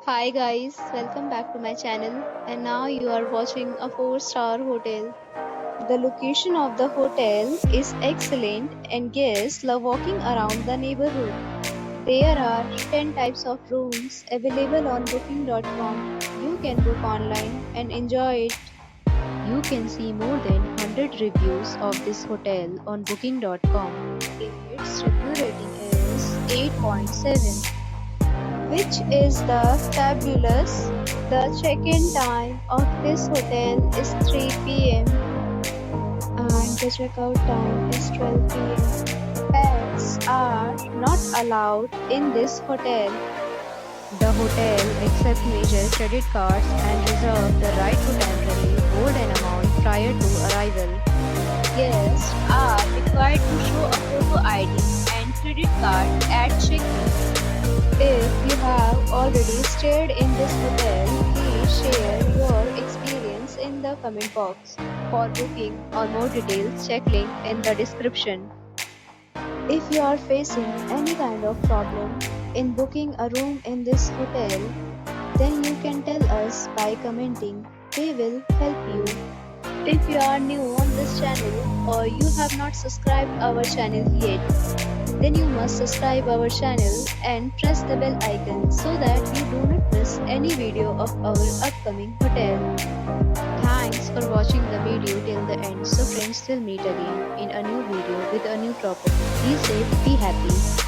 Hi guys, welcome back to my channel and now you are watching a 4-star hotel. The location of the hotel is excellent and guests love walking around the neighborhood. There are 10 types of rooms available on booking.com. You can book online and enjoy it. You can see more than 100 reviews of this hotel on booking.com. Its review rating is 8.7, which is the fabulous. The check-in time of this hotel is 3 p.m. and the checkout time is 12 p.m. Pets are not allowed in this hotel. The hotel accepts major credit cards and reserves the right to temporarily hold an amount prior to arrival. Guests are required to show a photo ID and credit card at check-in. If you have already stayed in this hotel, please share your experience in the comment box. For booking or more details, check link in the description. If you are facing any kind of problem in booking a room in this hotel, then you can tell us by commenting. We will help you. If you are new on this channel or you have not subscribed our channel yet, then you must subscribe our channel and press the bell icon so that you do not miss any video of our upcoming hotel. Thanks for watching the video till the end. So friends, till meet again in a new video with a new property. Be safe, be happy.